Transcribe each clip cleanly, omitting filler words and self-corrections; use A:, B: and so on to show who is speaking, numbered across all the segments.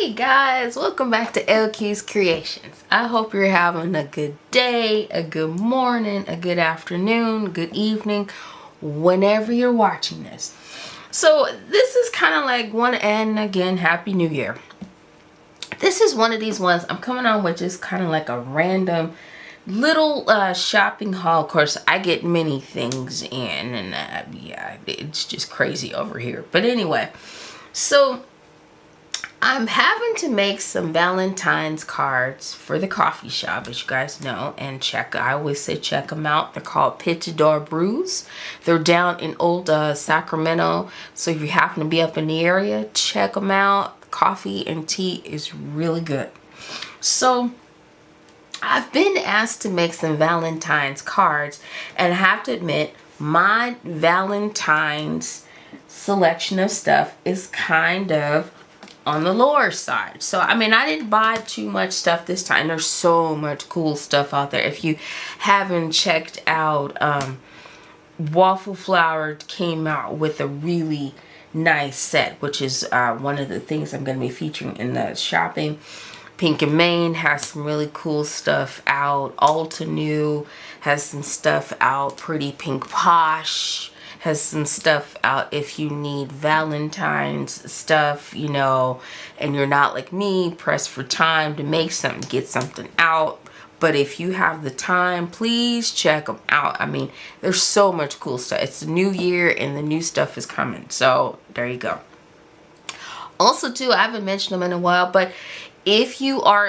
A: Hey guys, welcome back to LQ's Creations. I hope you're having a good day, a good morning, a good afternoon, good evening, whenever you're watching this. So this is kind of like and again, Happy New Year. This is one of these ones I'm coming on with just kind of like a random little shopping haul. Of course, I get many things in and yeah, it's just crazy over here. But anyway, so I'm having to make some Valentine's cards for the coffee shop, as you guys know, and I always say check them out. They're called Picador Brews. They're down in old Sacramento, so if you happen to be up in the area, check them out. Coffee and tea is really good. So I've been asked to make some Valentine's cards, and I have to admit, my Valentine's selection of stuff is kind of on the lower side. So I mean, I didn't buy too much stuff this time. There's so much cool stuff out there. If you haven't checked out, Waffle Flower came out with a really nice set, which is one of the things I'm going to be featuring in the shopping. Pink and Main has some really cool stuff out. Ulta New has some stuff out. Pretty Pink Posh has some stuff out if you need Valentine's stuff, you know, and you're not like me, pressed for time to make something, get something out. But if you have the time, please check them out. I mean, there's so much cool stuff. It's the new year and the new stuff is coming. So there you go. Also too, I haven't mentioned them in a while, but if you are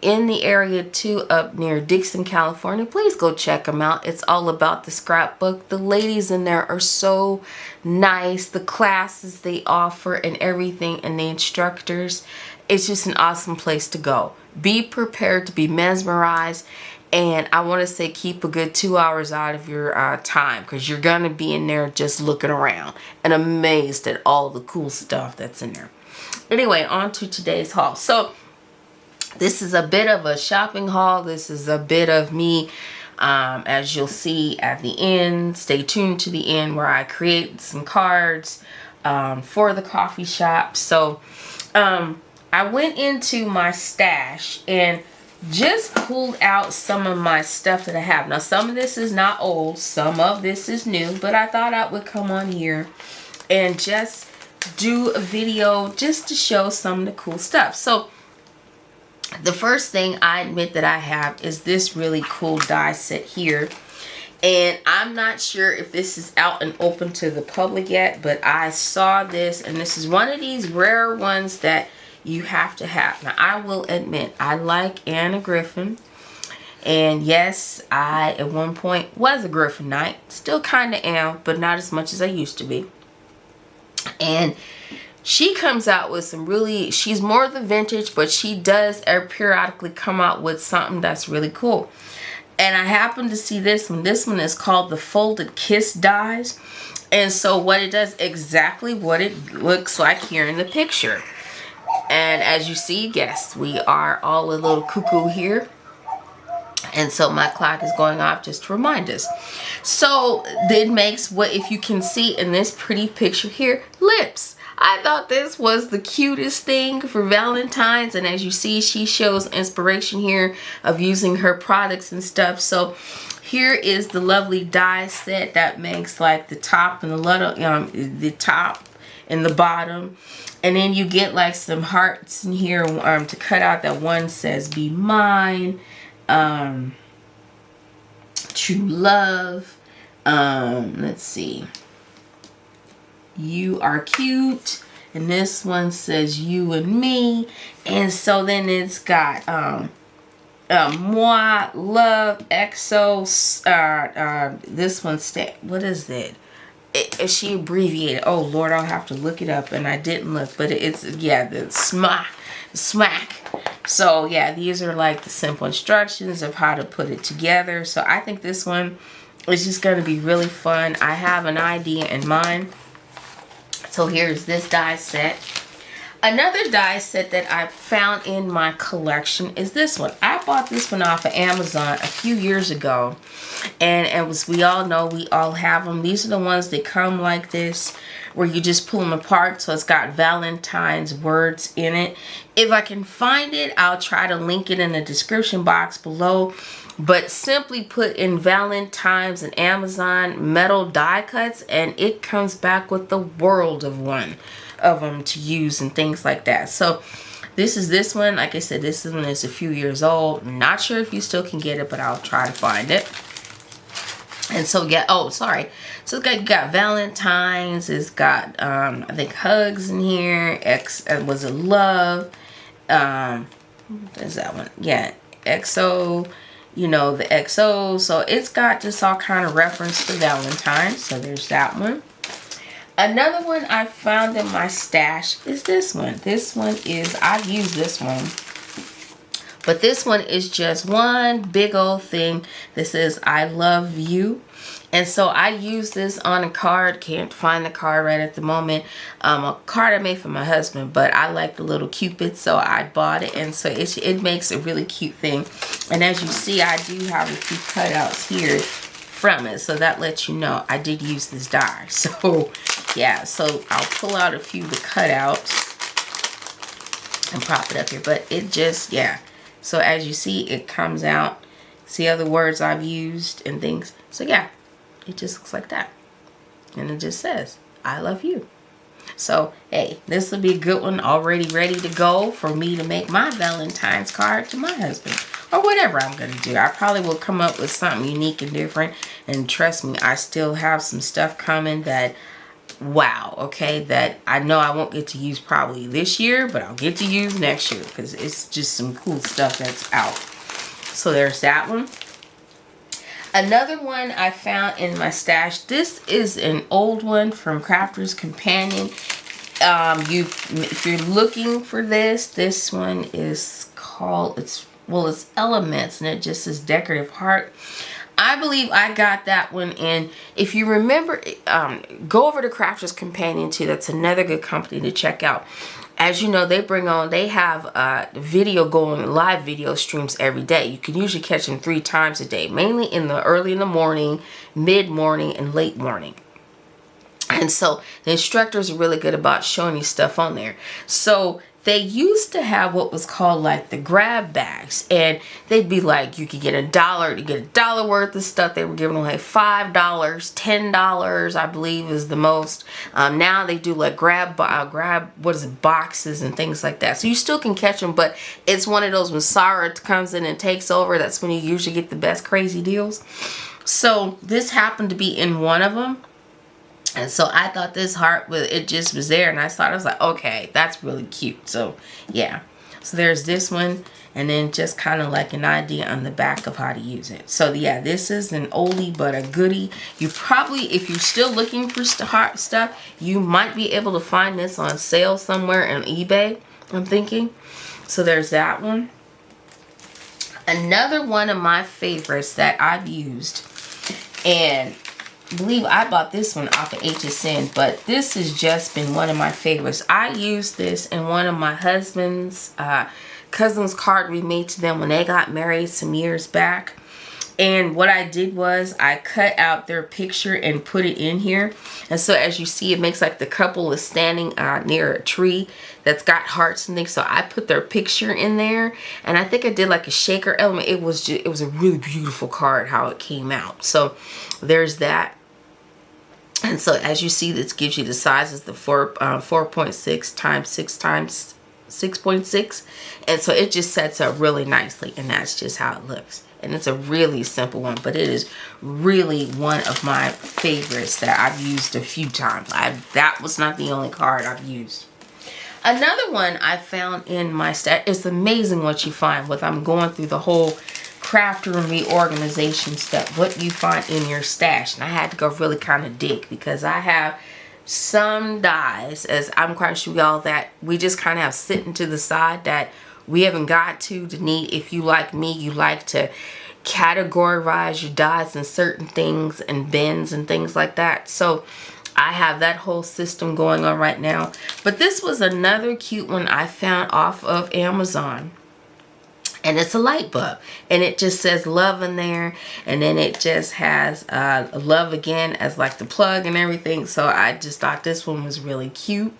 A: in the area too, up near Dixon, California, please go check them out. It's all about the scrapbook. The ladies in there are so nice. The classes they offer and everything, and the instructors. It's just an awesome place to go. Be prepared to be mesmerized. And I want to say keep a good 2 hours out of your time, because you're going to be in there just looking around and amazed at all the cool stuff that's in there. Anyway, on to today's haul. So this is a bit of a shopping haul. This is a bit of me, as you'll see at the end. Stay tuned to the end where I create some cards for the coffee shop. So I went into my stash and just pulled out some of my stuff that I have. Now, some of this is not old. Some of this is new. But I thought I would come on here and just do a video just to show some of the cool stuff. So the first thing I admit that I have is this really cool die set here, and I'm not sure if this is out and open to the public yet, but I saw this, and this is one of these rare ones that you have to have. Now, I will admit I like Anna Griffin, and yes, I at one point was a Griffinite, still kind of am, but not as much as I used to be. And she comes out with some really, she's more the vintage, but she does periodically come out with something that's really cool. And I happened to see this one. This one is called the Folded Kiss Dies. And so what it does, exactly what it looks like here in the picture. And as you see, yes, we are all a little cuckoo here. And so my clock is going off just to remind us. So it makes what, if you can see in this pretty picture here, lips. I thought this was the cutest thing for Valentine's. And as you see, she shows inspiration here of using her products and stuff. So here is the lovely die set that makes like the top and the top and the bottom. And then you get like some hearts in here to cut out. That one says "Be Mine." True Love. Let's see. You Are Cute. And this one says You and Me. And so then it's got Moi, Love, EXO. This one's what is it? Is she abbreviated? Oh Lord, I'll have to look it up, and I didn't look, but it's, yeah, the smack. So yeah, these are like the simple instructions of how to put it together. So I think this one is just going to be really fun. I have an idea in mind. So here's this die set. Another die set that I found in my collection is this one. I bought this one off of Amazon a few years ago. And we all know, we all have them. These are the ones that come like this. where you just pull them apart. So it's got Valentine's words in it. If I can find it, I'll try to link it in the description box below. But simply put in Valentine's and Amazon metal die cuts, and it comes back with the world of one of them to use and things like that. So this one, like I said, this one is a few years old. I'm not sure if you still can get it, but I'll try to find it. And so yeah, oh sorry, so it's got Valentine's, it's got I think hugs in here, was it love, there's that one, yeah, XO, you know, the XO. So it's got just all kind of reference to Valentine's. So there's that one. Another one I found in my stash is this one. This one is, I've used this one, but this one is just one big old thing. This is I love you. And so I use this on a card. Can't find the card right at the moment. A card I made for my husband, but I like the little Cupid, so I bought it. And so it makes a really cute thing. And as you see, I do have a few cutouts here from it. So that lets you know I did use this die. So yeah, so I'll pull out a few of the cutouts and prop it up here. But it just, yeah. So as you see, it comes out. See other words I've used and things. So yeah. It just looks like that. And it just says, I love you. So, hey, this will be a good one already ready to go for me to make my Valentine's card to my husband. Or whatever I'm going to do. I probably will come up with something unique and different. And trust me, I still have some stuff coming that, wow, okay, that I know I won't get to use probably this year, but I'll get to use next year. Because it's just some cool stuff that's out. So there's that one. Another one I found in my stash. This is an old one from Crafter's Companion. If you're looking for this one is called, it's Elements, and it just says decorative heart. I believe I got that one in. If you remember, go over to Crafter's Companion too. That's another good company to check out. As you know, they have video going, live video streams every day. You can usually catch them 3 times a day, mainly early in the morning, mid-morning, and late morning. And so the instructors are really good about showing you stuff on there. So they used to have what was called like the grab bags, and they'd be like, you could get $1 to get $1 worth of stuff. They were giving away $5, $10, I believe is the most. Now they do like grab boxes and things like that. So you still can catch them, but it's one of those when Sarah comes in and takes over, that's when you usually get the best crazy deals. So this happened to be in one of them. And so I thought this heart, it just was there. And I was like, okay, that's really cute. So yeah. So there's this one. And then just kind of like an idea on the back of how to use it. So yeah, this is an oldie but a goodie. You probably, if you're still looking for heart stuff, you might be able to find this on sale somewhere on eBay, I'm thinking. So there's that one. Another one of my favorites that I've used, and I believe I bought this one off of HSN, but this has just been one of my favorites. I used this in one of my husband's cousin's card we made to them when they got married some years back. And what I did was I cut out their picture and put it in here. And so as you see, it makes like the couple is standing near a tree that's got hearts and things. So I put their picture in there, and I think I did like a shaker element. It was a really beautiful card how it came out. So there's that. And so as you see, this gives you the sizes, the 4.6 times 6 times 6.6. And so it just sets up really nicely, and that's just how it looks. And it's a really simple one, but it is really one of my favorites that I've used a few times. That was not the only card I've used. Another one I found in my stash. It's amazing what you find with I'm going through the whole crafter and reorganization stuff. What you find in your stash. And I had to go really kind of dig, because I have some dies, as I'm quite sure y'all, that we just kind of have sitting to the side that we haven't got to need. If you like me, you like to categorize your dies in certain things and bins and things like that. So I have that whole system going on right now. But this was another cute one I found off of Amazon. And it's a light bulb, and it just says love in there, and then it just has love again as like the plug and everything. So I just thought this one was really cute,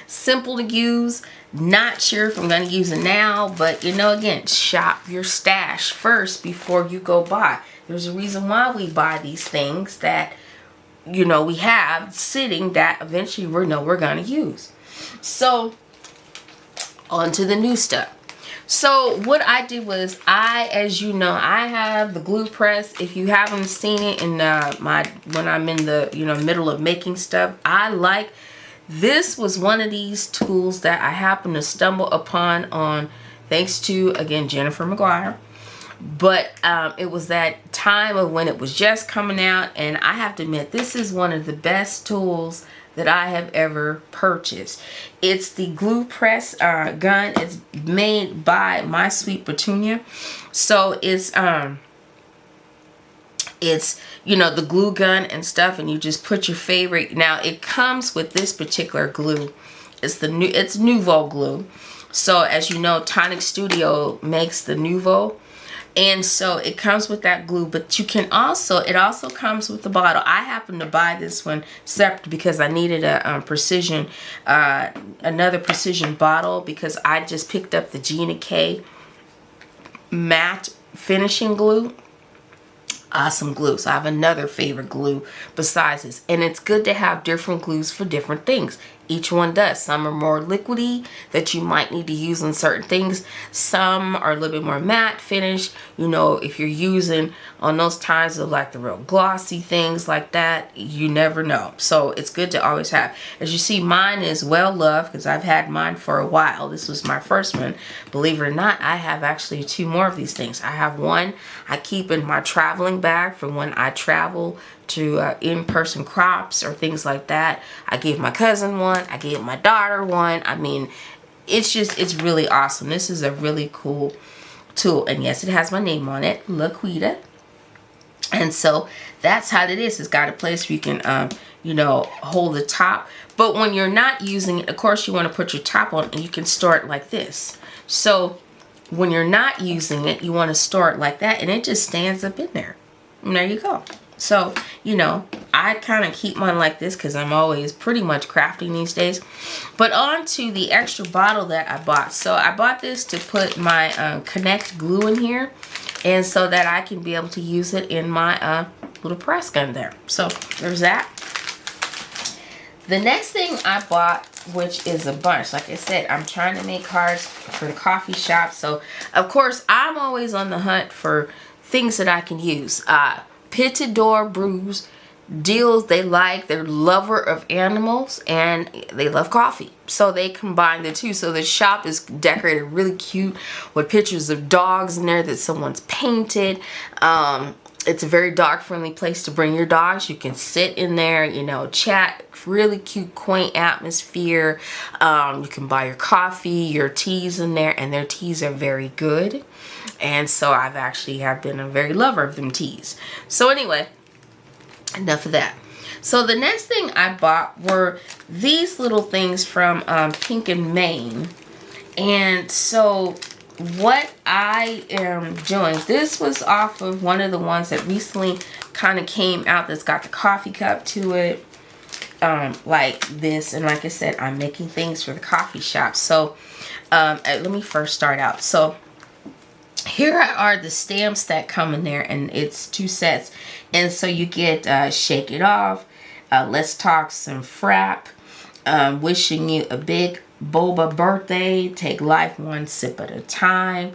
A: simple to use. Not sure if I'm going to use it now, but you know, again, shop your stash first before you go buy. There's a reason why we buy these things that, you know, we have sitting that eventually we're going to use. So on to the new stuff. So what I did was, as you know, I have the glue press. If you haven't seen it in when I'm in the, you know, middle of making stuff, this was one of these tools that I happened to stumble upon thanks to, again, Jennifer McGuire. But it was that time of when it was just coming out, and I have to admit, this is one of the best tools that I have ever purchased. It's the glue press gun. It's made by My Sweet Petunia. So it's you know, the glue gun and stuff, and you just put your favorite. Now it comes with this particular glue. It's Nuvo glue. So as you know, Tonic Studio makes the Nuvo. And so it comes with that glue, but you can it also comes with the bottle. I happened to buy this one separate because I needed a another precision bottle, because I just picked up the Gina K matte finishing glue. Awesome glue. So I have another favorite glue besides this, and it's good to have different glues for different things. Each one does. Some are more liquidy that you might need to use on certain things. Some are a little bit more matte finish. You know, if you're using on those times of like the real glossy things like that, you never know. So it's good to always have. As you see, mine is well loved because I've had mine for a while. This was my first one. Believe it or not, I have actually 2 more of these things. I have one I keep in my traveling bag for when I travel to in-person crops or things like that. I gave my cousin one. I gave my daughter one. I mean, it's really awesome. This is a really cool tool. And yes, it has my name on it, Laquita. And so that's how it is. It's got a place where you can, you know, hold the top. But when you're not using it, of course, you want to put your top on, and you can store it like this. So when you're not using it, you want to store it like that, and it just stands up in there. And there you go. So, you know, I kind of keep mine like this because I'm always pretty much crafting these days. But on to the extra bottle that I bought. So I bought this to put my Connect glue in here, and so that I can be able to use it in my little press gun there. So there's that. The next thing I bought, which is a bunch. Like I said, I'm trying to make cards for the coffee shop. So, of course, I'm always on the hunt for things that I can use. Pitted Door Brews deals they like. They're lover of animals, and they love coffee. So they combine the two. So the shop is decorated really cute with pictures of dogs in there that someone's painted. It's a very dog-friendly place to bring your dogs. You can sit in there, you know, chat. Really cute, quaint atmosphere. You can buy your coffee, your teas in there, and their teas are very good. And so I've actually been a very lover of them teas. So anyway, enough of that. So the next thing I bought were these little things from Pink and Maine. And so what I am doing, this was off of one of the ones that recently kind of came out that's got the coffee cup to it, like this. And like I said, I'm making things for the coffee shop. So let me first start out. So here are the stamps that come in there, and it's 2 sets. And so you get Shake It Off, Let's Talk Some Frap, wishing you a big boba birthday, take life one sip at a time,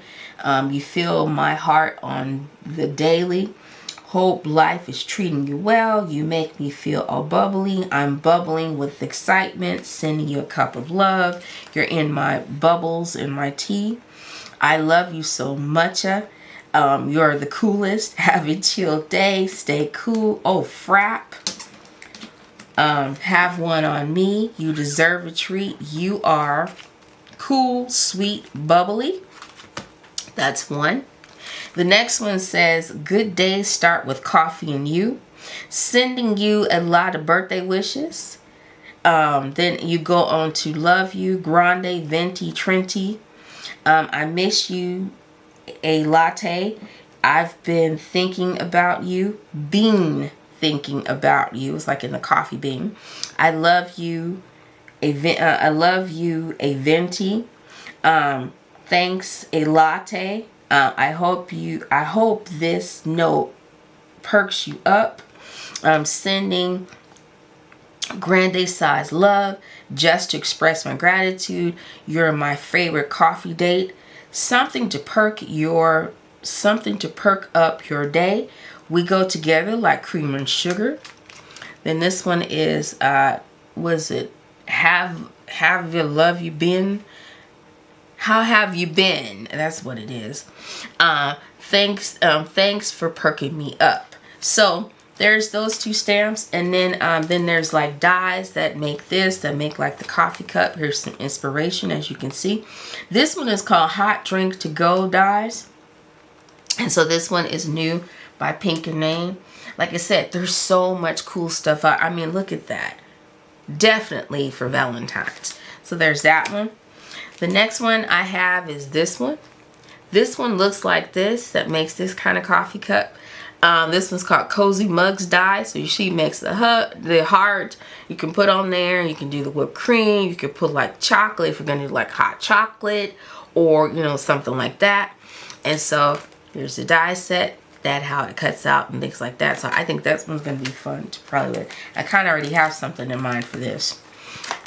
A: you feel my heart on the daily, hope life is treating you well, you make me feel all bubbly, I'm bubbling with excitement, sending you a cup of love, you're in my bubbles in my tea, I love you so much, you're the coolest, have a chill day, stay cool, oh frap, have one on me, you deserve a treat, you are cool, sweet, bubbly. That's one. The next one says, good days start with coffee and you, sending you a lot of birthday wishes. Then you go on to love you, grande, venti, trenti. I miss you a latte. I've been thinking about you. Bean thinking about you. It's like in the coffee bean. I love you. I love you. A venti. Thanks. A latte. I hope this note perks you up. I'm sending grande size love just to express my gratitude. You're my favorite coffee date. Something to perk up your day. We go together like cream and sugar. Then this one is was it have you love you been? How have you been? That's what it is. Thanks for perking me up. So there's those two stamps, and then there's like dies that make like the coffee cup. Here's some inspiration, as you can see. This one is called Hot Drink to Go dies, and so this one is new by Pink and Main. Like I said, there's so much cool stuff out. I mean, look at that. Definitely for Valentine's. So there's that one. The next one I have is this one. This one looks like this. That makes this kind of coffee cup. This one's called Cozy Mugs Die. So you see, it makes the heart. You can put on there. You can do the whipped cream. You can put like chocolate if you're gonna do like hot chocolate, or you know, something like that. And so here's the die set. That how it cuts out and things like that. So I think that one's gonna be fun to probably with. I kind of already have something in mind for this.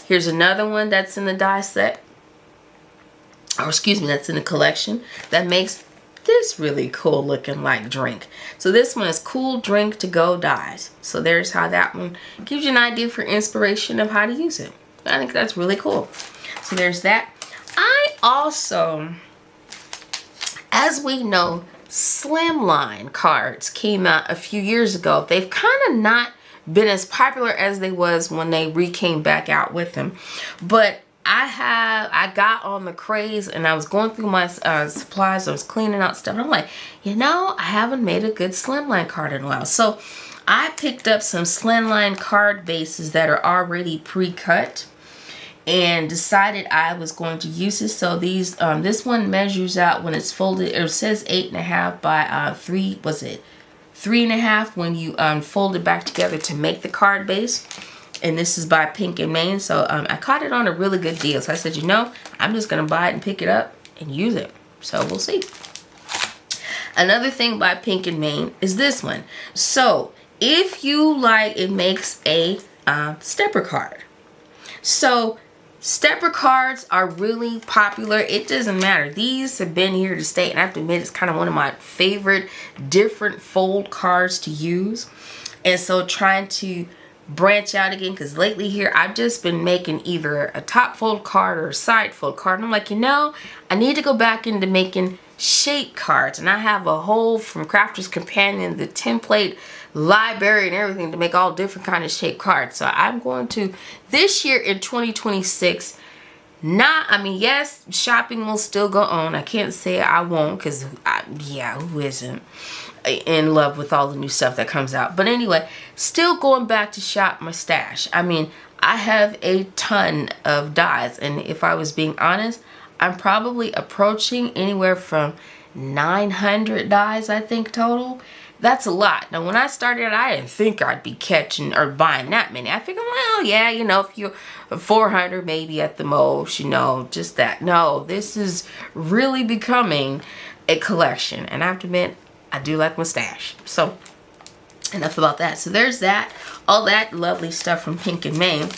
A: Here's another one that's in the die set. Or excuse me, that's in the collection. That makes this really cool looking like drink. So this one is Cool Drink to Go dies. So there's how that one gives you an idea for inspiration of how to use it. I think that's really cool. So there's that. I also, as we know, slimline cards came out a few years ago. They've kind of not been as popular as they was when they came back out with them. But I got on the craze, and I was going through my supplies. I was cleaning out stuff, and I'm like, you know, I haven't made a good slimline card in a while. So I picked up some slimline card bases that are already pre-cut and decided I was going to use this. So these this one measures out when it's folded. It says 8.5 by 3. Was it 3.5 when you fold it back together to make the card base? And this is by Pink and Main. So I caught it on a really good deal. So I said, you know, I'm just gonna buy it and pick it up and use it. So we'll see. Another thing by Pink and Main is this one. So if you like, it makes a stepper card. So stepper cards are really popular. It doesn't matter. These have been here to stay. And I have to admit, it's kind of one of my favorite different fold cards to use. And so trying to branch out again, because lately here I've just been making either a top fold card or a side fold card. And I'm like, you know, I need to go back into making shape cards. And I have a whole, from Crafter's Companion, the template library and everything to make all different kind of shape cards. So I'm going to, this year in 2026, yes, shopping will still go on. I can't say I won't, because yeah, who isn't in love with all the new stuff that comes out? But anyway, still going back to shop my stash. I mean, I have a ton of dies, and if I was being honest, I'm probably approaching anywhere from 900 dies, I think, total. That's a lot. Now, when I started, I didn't think I'd be catching or buying that many. I figured, well, yeah, you know, if you're 400 maybe at the most, you know, just that. No, this is really becoming a collection, and I have to admit, I do like my stash. So enough about that. So there's that, all that lovely stuff from Pink and Main.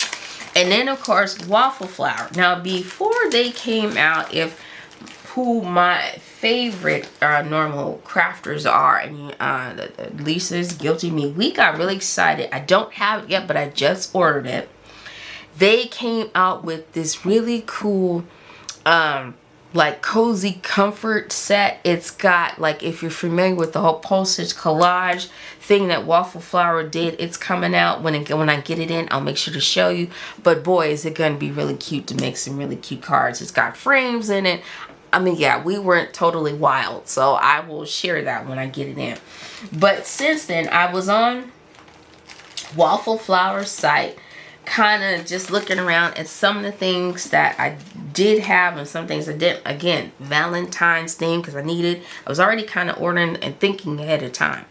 A: And then of course, waffle flour. Now before they came out, who my favorite normal crafters are, and Lisa's Guilty Me, we got really excited. I don't have it yet, but I just ordered it. They came out with this really cool like cozy comfort set. It's got, like, if you're familiar with the whole postage collage thing that Waffle Flower did, it's coming out. When I get it in, I'll make sure to show you. But boy, is it going to be really cute to make some really cute cards. It's got frames in it. I mean, yeah, we weren't totally wild, so I will share that when I get it in. But since then, I was on Waffle Flower's site kind of just looking around at some of the things that I did have and some things I didn't. Again, Valentine's theme, because I was already kind of ordering and thinking ahead of time.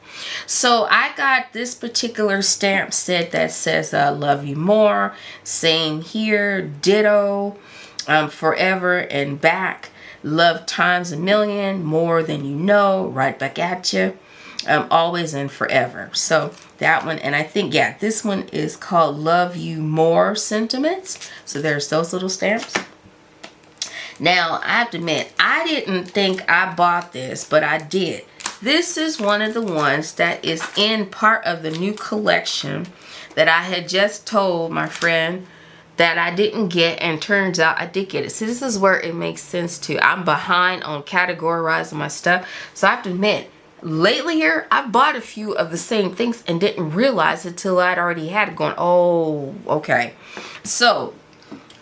A: So I got this particular stamp set that says love you more, same here, ditto, forever and back, love times a million, more than you know, right back at you, always and forever. So that one, and I think, yeah, this one is called Love You More Sentiments. So there's those little stamps. Now, I have to admit, I didn't think I bought this, but I did. This is one of the ones that is in part of the new collection that I had just told my friend that I didn't get, and turns out I did get it. So this is where it makes sense too. I'm behind on categorizing my stuff. So I have to admit, lately here, I bought a few of the same things and didn't realize it till I'd already had it, going, oh, okay. So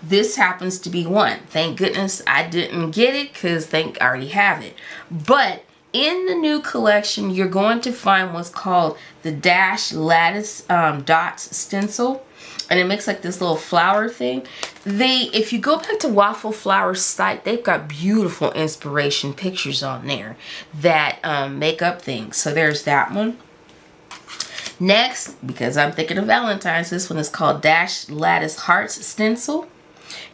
A: this happens to be one. Thank goodness I didn't get it, because I already have it. But in the new collection, you're going to find what's called the Dash Lattice Dots Stencil. And it makes like this little flower thing. If you go back to Waffle Flower's site, they've got beautiful inspiration pictures on there that make up things. So there's that one. Next, because I'm thinking of Valentine's, this one is called Dash Lattice Hearts Stencil.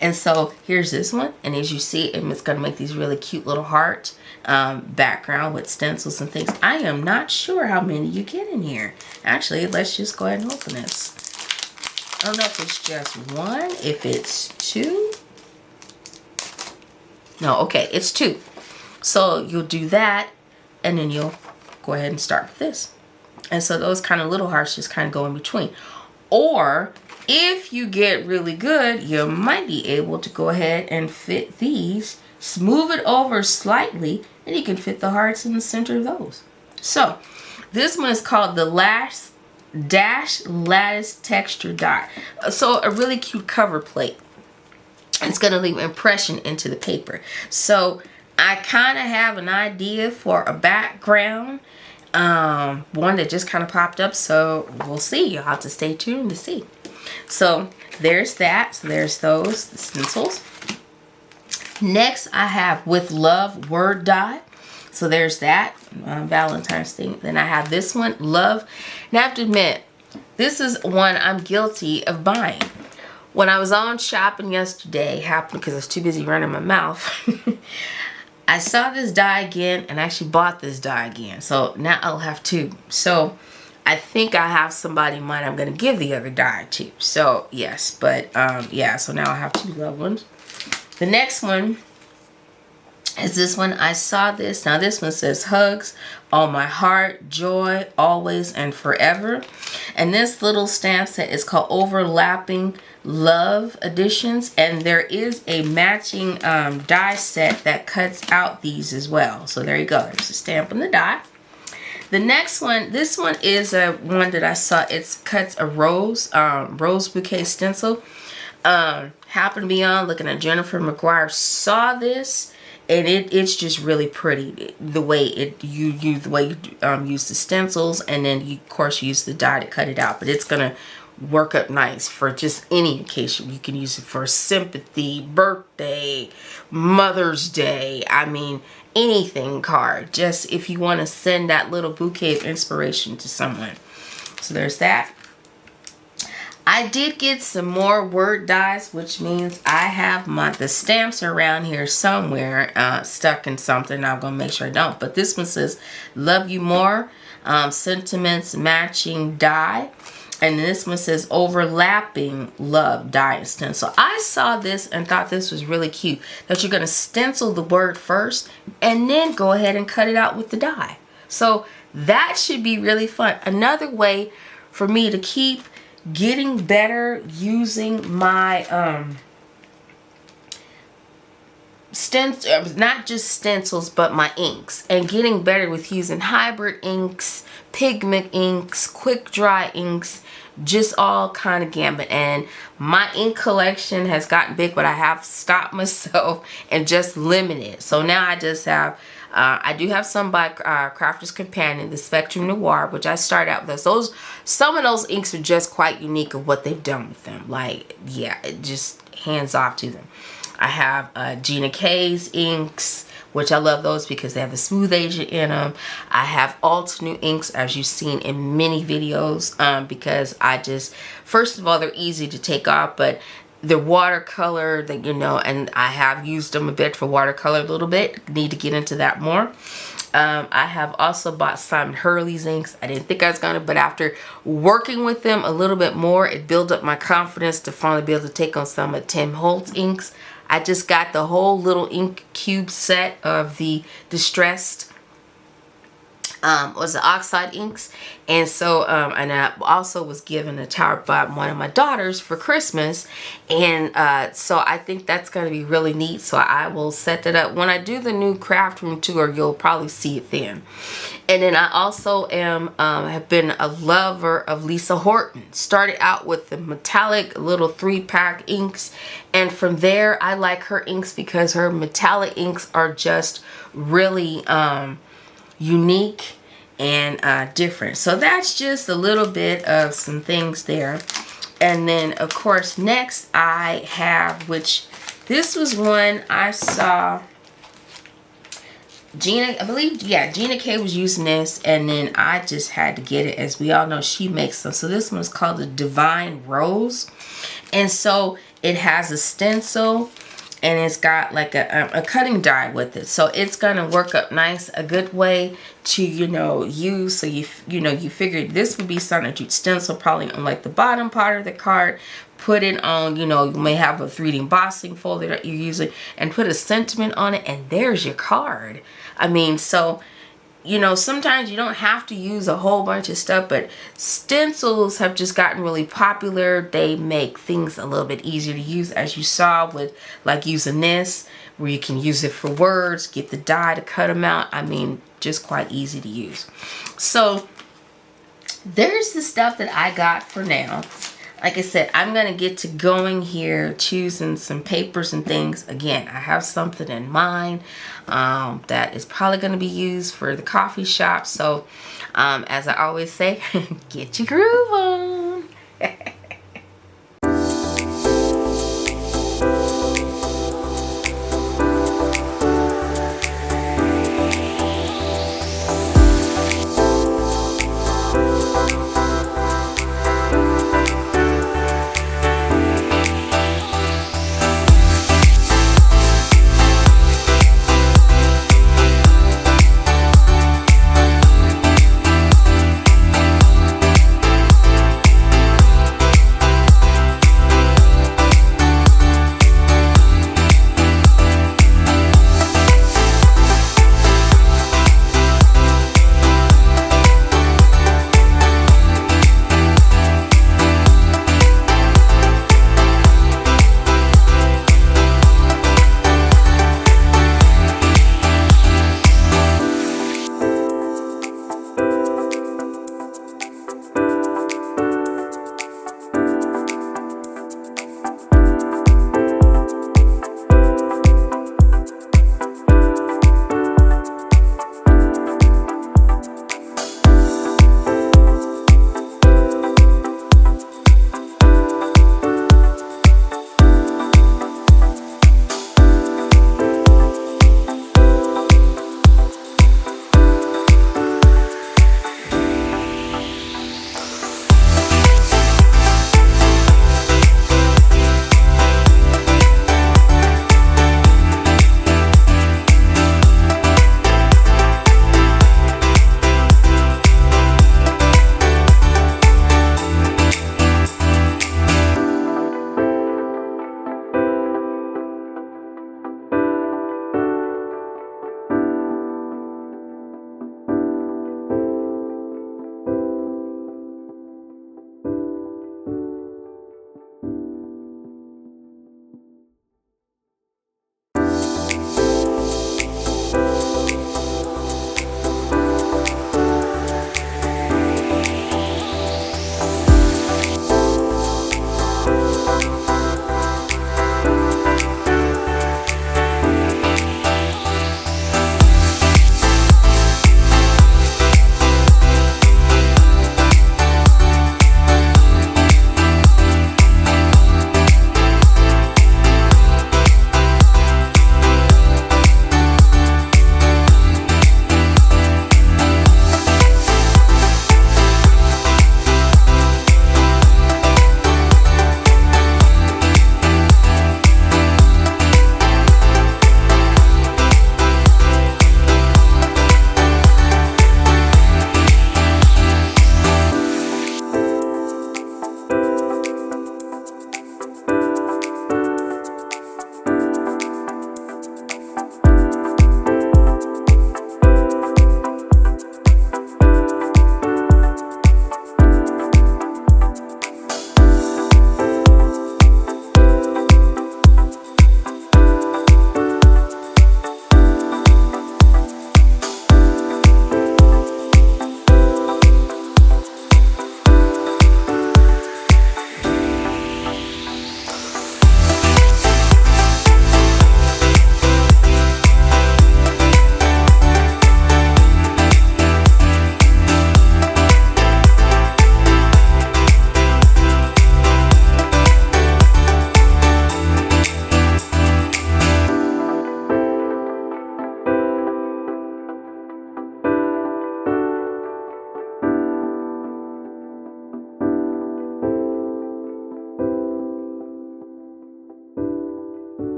A: And so here's this one, and as you see, it's going to make these really cute little heart background with stencils and things. I am not sure how many you get in here. Actually, let's just go ahead and open this. I don't know if it's just one, if it's two. No, okay, it's two. So you'll do that, and then you'll go ahead and start with this. And so those kind of little hearts just kind of go in between. Or if you get really good, you might be able to go ahead and fit these, smooth it over slightly, and you can fit the hearts in the center of those. So this one is called the Dash Lattice Texture Dot. So a really cute cover plate. It's going to leave an impression into the paper. So I kind of have an idea for a background. One that just kind of popped up. So we'll see. You'll have to stay tuned to see. So there's that. So there's those, the stencils. Next I have With Love word die. So there's that, Valentine's thing. Then I have this one, Love. And I have to admit, this is one I'm guilty of buying. When I was on shopping yesterday, happened because I was too busy running my mouth, I saw this die again and actually bought this die again. So now I'll have two. So I think I have somebody in mind I'm going to give the other die to. So yes, but yeah, so now I have two Love ones. The next one is this one. I saw this. Now this one says Hugs, All My Heart, Joy, Always and Forever. And this little stamp set is called Overlapping Love Editions. And there is a matching die set that cuts out these as well. So there you go. There's a stamp on the die. The next one, this one is one that I saw. It cuts a rose bouquet stencil. Happened to be on looking at Jennifer McGuire, saw this, and it's just really pretty the way you use the stencils, and then you of course use the die to cut it out. But it's gonna work up nice for just any occasion. You can use it for sympathy, birthday, Mother's Day. I mean, anything card. Just if you want to send that little bouquet of inspiration to someone. So there's that. I did get some more word dies, which means I have the stamps around here somewhere stuck in something. I'm going to make sure I don't. But this one says Love You More, Sentiments Matching Die. And this one says Overlapping Love Die and Stencil. I saw this and thought this was really cute. That you're going to stencil the word first and then go ahead and cut it out with the die. So that should be really fun. Another way for me to keep getting better using my not just stencils, but my inks, and getting better with using hybrid inks, pigment inks, quick dry inks, just all kind of gambit. And my ink collection has gotten big, but I have stopped myself and just limited. So now I just have I do have some by Crafter's Companion, the Spectrum Noir, which I started out with. Some of those inks are just quite unique of what they've done with them. Like, yeah, it just hands off to them. I have Gina K's inks, which I love those because they have the smooth agent in them. I have Altenew inks, as you've seen in many videos, because first of all, they're easy to take off, but they're watercolor, and I have used them a bit for watercolor a little bit. Need to get into that more. I have also bought Simon Hurley's inks. I didn't think I was gonna, but after working with them a little bit more, it built up my confidence to finally be able to take on some of Tim Holtz inks. I just got the whole little ink cube set of the distressed was the oxide inks, and so and I also was given a tower by one of my daughters for Christmas, and so I think that's going to be really neat. So I will set that up when I do the new craft room tour. You'll probably see it then. And then I also have been a lover of Lisa Horton. Started out with the metallic little 3-pack inks, and from there I like her inks because her metallic inks are just really unique and different. So that's just a little bit of some things there. And then of course next I have, which this was one I saw Gina, I believe, yeah, Gina K was using this, and then I just had to get it. As we all know, she makes them. So this one's called the Divine Rose, and so it has a stencil, and it's got like a cutting die with it, so it's gonna work up nice. A good way to use, so you figured this would be something that you'd stencil probably on like the bottom part of the card, put it on, you may have a 3D embossing folder that you're using, and put a sentiment on it, and there's your card. I mean, so sometimes you don't have to use a whole bunch of stuff, but stencils have just gotten really popular. They make things a little bit easier to use, as you saw with like using this, where you can use it for words, get the die to cut them out. I mean, just quite easy to use. So there's the stuff that I got for now. Like I said, I'm going to get to going here, choosing some papers and things. Again, I have something in mind that is probably going to be used for the coffee shop. So, as I always say, get your groove on.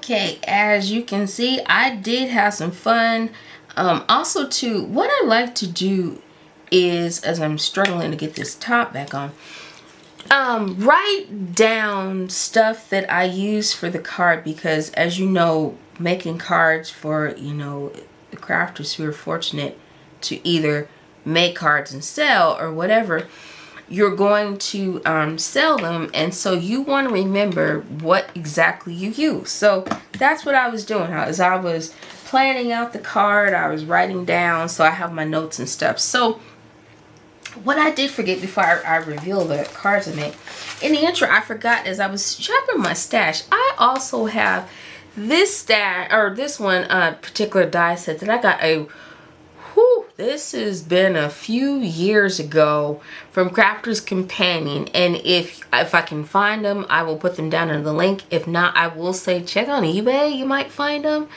A: Okay, as you can see, I did have some fun. Also too, what I like to do is, as I'm struggling to get this top back on, write down stuff that I use for the card, because as you know, making cards for, you know, the crafters who are fortunate to either make cards and sell or whatever, you're going to sell them, and so you want to remember what exactly you use. So that's what I was doing. As I was planning out the card, I was writing down, so I have my notes and stuff. So what I did forget before I reveal the cards I made, in the intro I forgot, as I was shopping my stash, I also have this stash, or this one particular die set that I got this has been a few years ago from Crafter's Companion, and if I can find them, I will put them down in the link. If not, I will say check on eBay, you might find them.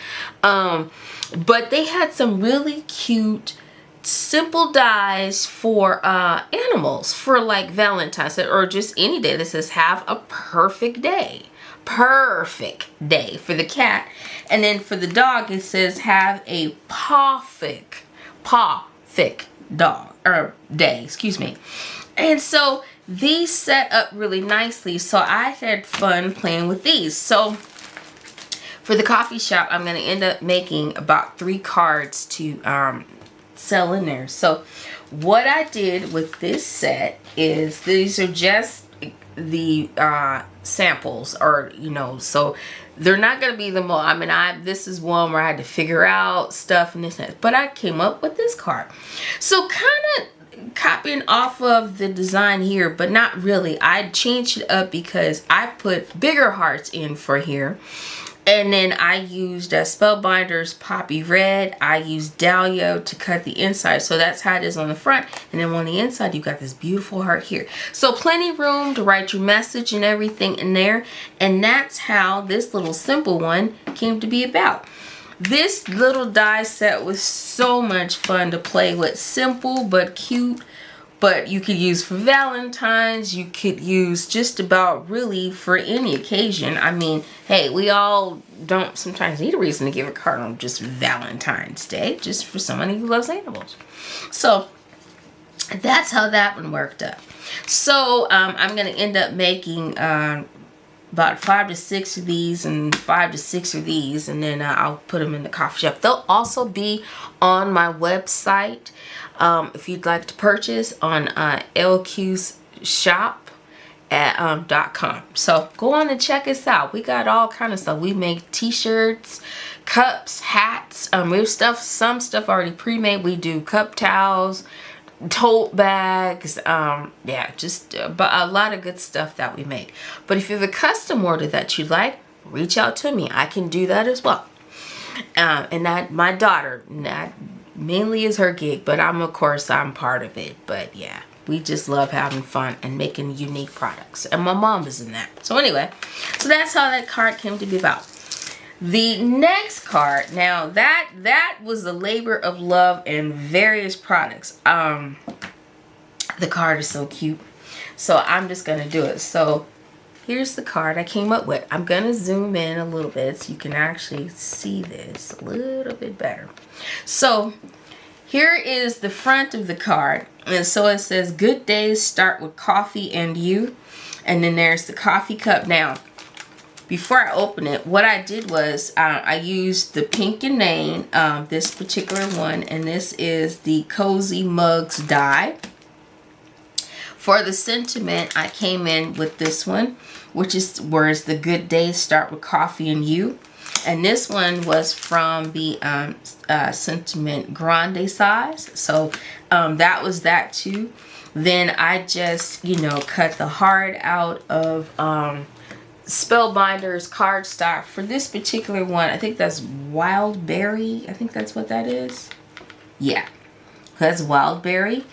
A: But they had some really cute simple dies for animals, for like Valentine's Day or just any day that says have a perfect day. Perfect day for the cat. And then for the dog it says have a perfect dog or day, excuse me. And so these set up really nicely, so I had fun playing with these. So for the coffee shop, I'm going to end up making about 3 cards to sell in there. So what I did with this set is, these are just the samples, or you know, so they're not going to be the most, I mean, this is one where I had to figure out stuff and this and that, but I came up with this card. So kind of copying off of the design here, but not really. I changed it up because I put bigger hearts in for here. And then I used Spellbinder's Poppy Red. I used Dahlia to cut the inside. So that's how it is on the front. And then on the inside, you got this beautiful heart here. So plenty of room to write your message and everything in there. And that's how this little simple one came to be about. This little die set was so much fun to play with. Simple but cute. But you could use for Valentine's, you could use just about really for any occasion. I mean, hey, we all don't sometimes need a reason to give a card on just Valentine's Day, just for somebody who loves animals. So that's how that one worked up. So I'm going to end up making about 5 to 6 of these and 5 to 6 of these, and then I'll put them in the coffee shop. They'll also be on my website. If you'd like to purchase on LQ's shop at .com. So go on and check us out. We got all kind of stuff. We make t-shirts, cups, hats. We have some stuff already pre-made. We do cup towels, tote bags, yeah, just a lot of good stuff that we make. But if you have a custom order that you'd like, reach out to me. I can do that as well. And that my daughter, that mainly is her gig, but of course I'm part of it. But yeah, we just love having fun and making unique products, and my mom is in that. So anyway, so that's how that card came to be about. The next card, now that was the labor of love and various products. The card is so cute, so I'm just gonna do it. So here's the card I came up with. I'm gonna zoom in a little bit so you can actually see this a little bit better. So here is the front of the card, and so it says good days start with coffee and you, and then there's the coffee cup. Now before I open it, what I did was I used the Pink and Nain, this particular one, and this is the Cozy Mugs die. For the sentiment, I came in with this one, which is where's the good days start with coffee and you. And this one was from the sentiment grande size. So that was that too. Then I just, you know, cut the heart out of Spellbinder's cardstock. For this particular one, I think that's Wild Berry. I think that's what that is. Yeah, that's Wild Berry.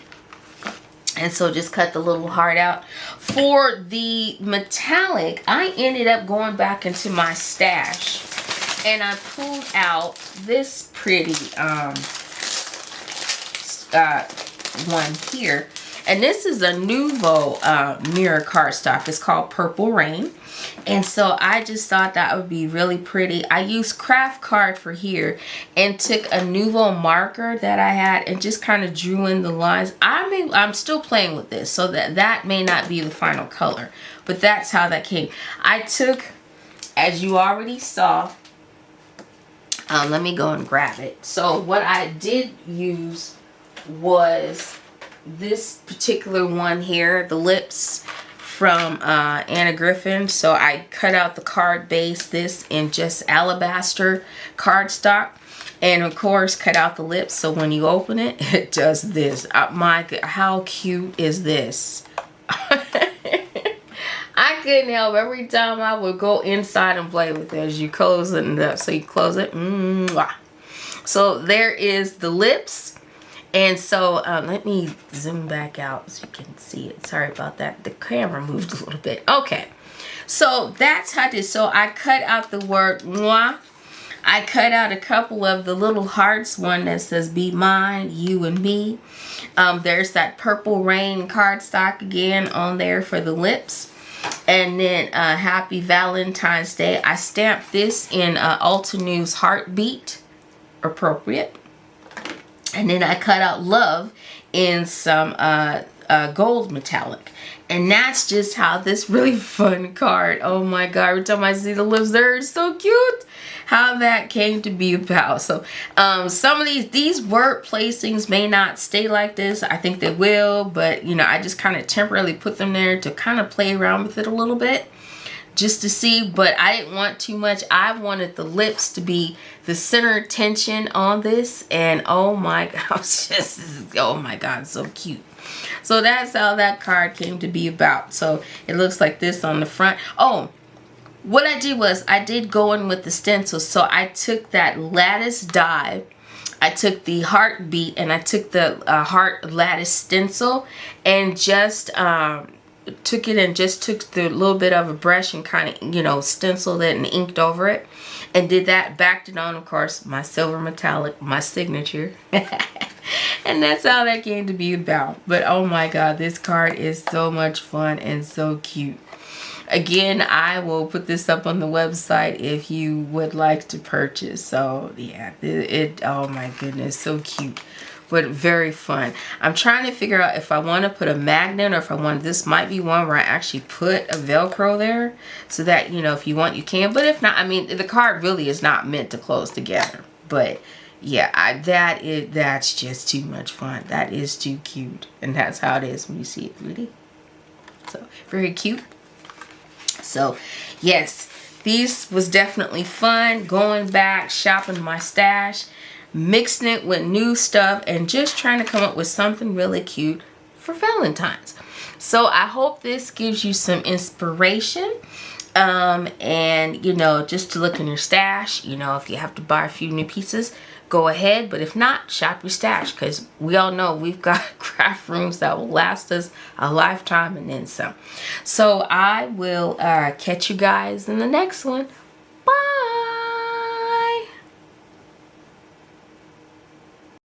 A: And so just cut the little heart out. For the metallic, I ended up going back into my stash, and I pulled out this pretty one here. And this is a Nouveau mirror cardstock. It's called Purple Rain. And so I just thought that would be really pretty. I used craft card for here and took a Nouveau marker that I had and just kind of drew in the lines. I'm still playing with this, so that may not be the final color, but that's how that came. I took, as you already saw, let me go and grab it. So what I did use was this particular one here, the lips from Anna Griffin. So I cut out the card base, this in just alabaster cardstock, and of course cut out the lips, so when you open it, it does this. My God, how cute is this? I couldn't help every time I would go inside and play with it. As you close it up, so you close it. So there is the lips. And so let me zoom back out so you can see it. Sorry about that. The camera moved a little bit. Okay. So that's how I did. So I cut out the word moi. I cut out a couple of the little hearts. One that says be mine, you and me. There's that Purple Rain cardstock again on there for the lips. And then Happy Valentine's Day. I stamped this in Ulta News Heartbeat. Appropriate. And then I cut out love in some gold metallic. And that's just how this really fun card, oh my God, every time I see the lips there, it's so cute. How that came to be about. So some of these word placings may not stay like this. I think they will, but you know, I just kind of temporarily put them there to kind of play around with it a little bit, just to see, but I didn't want too much. I wanted the lips to be the center tension on this, and oh my gosh, oh my God, so cute. So that's how that card came to be about. So it looks like this on the front. Oh, what I did was I did go in with the stencil. So I took that lattice die, I took the heartbeat, and I took the heart lattice stencil and just took it and just took the little bit of a brush and kind of, you know, stenciled it and inked over it and did that, backed it on, of course, my silver metallic, my signature. And that's how that came to be about. But oh my God, this card is so much fun and so cute. Again, I will put this up on the website if you would like to purchase. So yeah, oh my goodness, so cute. But very fun. I'm trying to figure out if I want to put a magnet or if I want, this might be one where I actually put a Velcro there so that, you know, if you want, you can. But if not, I mean, the card really is not meant to close together. But yeah, that's just too much fun. That is too cute. And that's how it is when you see it 3D. So very cute. So yes, these was definitely fun. Going back, shopping my stash, mixing it with new stuff, and just trying to come up with something really cute for Valentine's. So I hope this gives you some inspiration, and you know, just to look in your stash. You know, if you have to buy a few new pieces, go ahead, but if not, shop your stash, because we all know we've got craft rooms that will last us a lifetime and then some. So I will catch you guys in the next one.